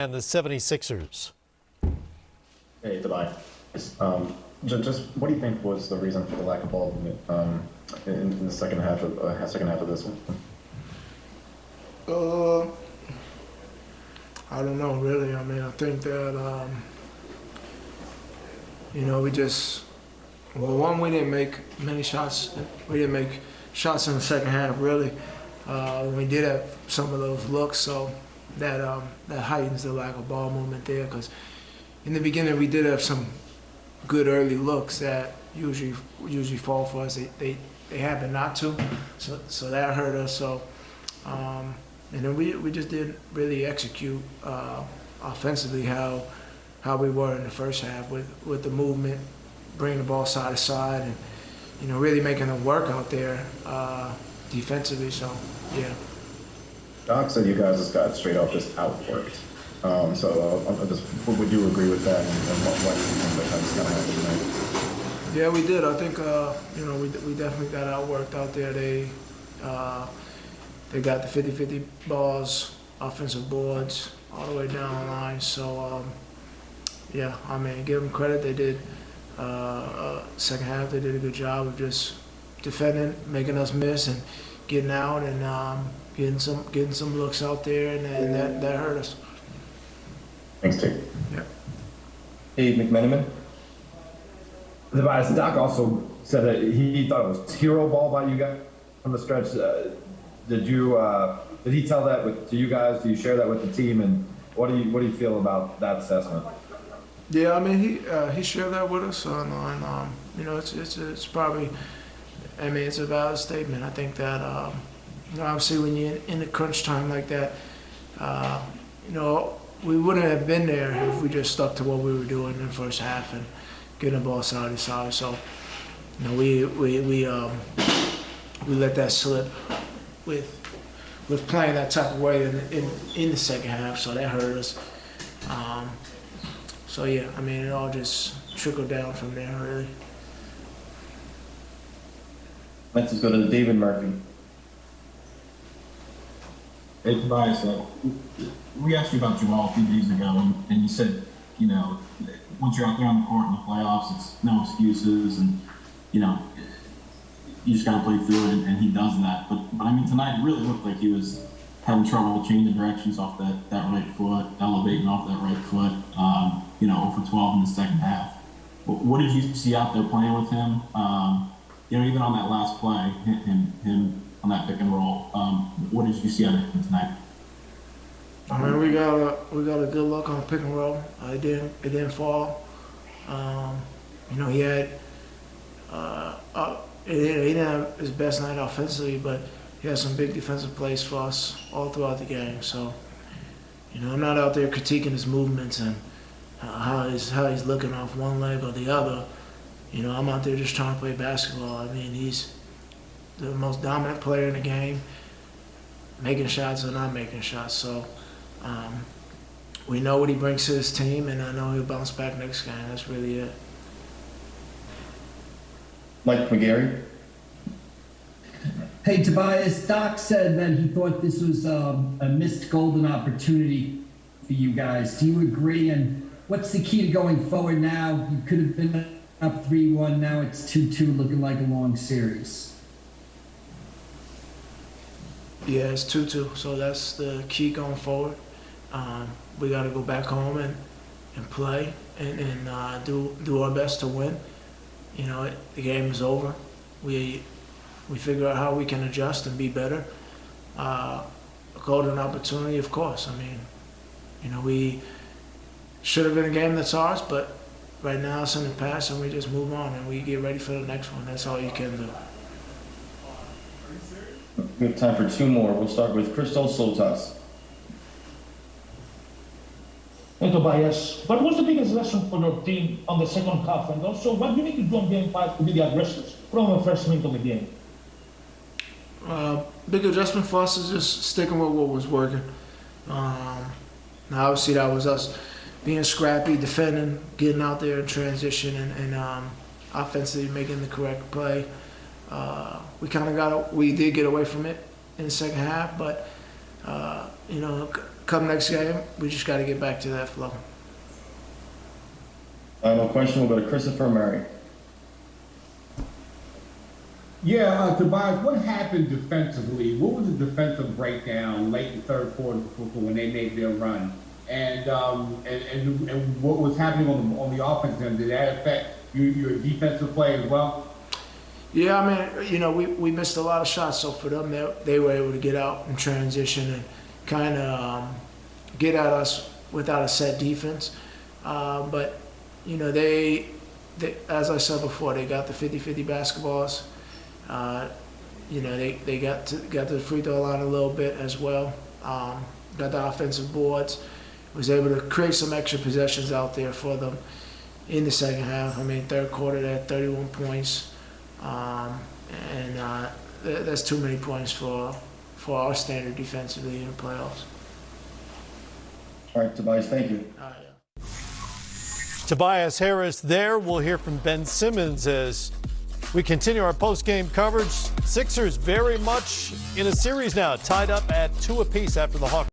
and the 76ers. Hey, Tobias. Just what do you think was the reason for the lack of ball movement in the second half of this one? I don't know, really. I mean, I think that, we just, one, we didn't make many shots. We didn't make shots in the second half, really. We did have some of those looks, so that heightens the lack of ball movement there. Because in the beginning, we did have some good early looks that usually fall for us. They happen not to, so that hurt us. So. And then we just didn't really execute offensively how we were in the first half with the movement, bringing the ball side to side, and really making it work out there defensively. So yeah. Doc said you guys just got straight up just outworked. Would you agree with that? And what do you think that that's gonna happen tonight? Yeah, we did. I think we definitely got outworked out there. They got the 50-50 balls, offensive boards, all the way down the line. So, yeah, I mean, give them credit. They did, second half, they did a good job of just defending, making us miss, and getting out and getting some looks out there, and that hurt us. Thanks, Tate. Yeah. Hey, McMenamin. Tobias, Doc also said that he thought it was hero ball by you guys on the stretch. Did he tell that to you guys? Do you share that with the team? And what do you feel about that assessment? Yeah, I mean he shared that with us, and it's probably, I mean, it's a valid statement. I think that obviously when you're in the crunch time like that, we wouldn't have been there if we just stuck to what we were doing in the first half and getting the ball side to side. So we let that slip with playing that type of way in the second half, so that hurt us. So yeah, I mean, it all just trickled down from there, really. Let's just go to David Murphy. Hey, Tobias, we asked you about Jamal a few days ago, and you said, once you're out there on the court in the playoffs, it's no excuses, and, you just got to play through it, and he does that. But I mean, tonight it really looked like he was having trouble changing directions off that right foot, elevating off that right foot, 0 for 12 in the second half. What did you see out there playing with him? Even on that last play, him on that pick and roll, what did you see out of him tonight? I mean, we got a good look on pick and roll. It didn't fall. He had he didn't have his best night offensively, but he had some big defensive plays for us all throughout the game. So, I'm not out there critiquing his movements and how he's looking off one leg or the other. I'm out there just trying to play basketball. I mean, he's the most dominant player in the game, making shots or not making shots. So, we know what he brings to his team, and I know he'll bounce back next game. That's really it. Mike McGarry. Hey, Tobias, Doc said that he thought this was a missed golden opportunity for you guys. Do you agree? And what's the key to going forward now? You could have been up 3-1. Now it's 2-2, looking like a long series. Yeah, it's 2-2. So that's the key going forward. We got to go back home and play and do our best to win. The game is over. We figure out how we can adjust and be better. A golden opportunity, of course. I mean, we should have been a game that's ours, but right now it's in the past, and we just move on and we get ready for the next one. That's all you can do. We have time for two more. We'll start with Christos Sotas. Hey, Tobias, what was the biggest lesson for your team on the second half? And also, what do you need to do on game 5 to be the aggressors from the first minute of the game? Big adjustment for us is just sticking with what was working. Now, obviously, that was us being scrappy, defending, getting out there in transition, and offensively making the correct play. We did get away from it in the second half, but come next game, we just got to get back to that flow. Final question will go to Christopher Murray. Yeah, Tobias, what happened defensively? What was the defensive breakdown late in the third quarter for when they made their run? And what was happening on the offense end? Did that affect your defensive play as well? Yeah, I mean, we missed a lot of shots, so for them, they were able to get out in transition and kind of get at us without a set defense. But, they, as I said before, they got the 50-50 basketballs. They got to the free throw line a little bit as well. Got the offensive boards. Was able to create some extra possessions out there for them in the second half. I mean, third quarter, they had 31 points. That's too many points for our standard defensively in the playoffs. All right, Tobias, thank you. Tobias Harris there. We'll hear from Ben Simmons as we continue our post-game coverage. Sixers very much in a series now, tied up at 2 apiece after the Hawks.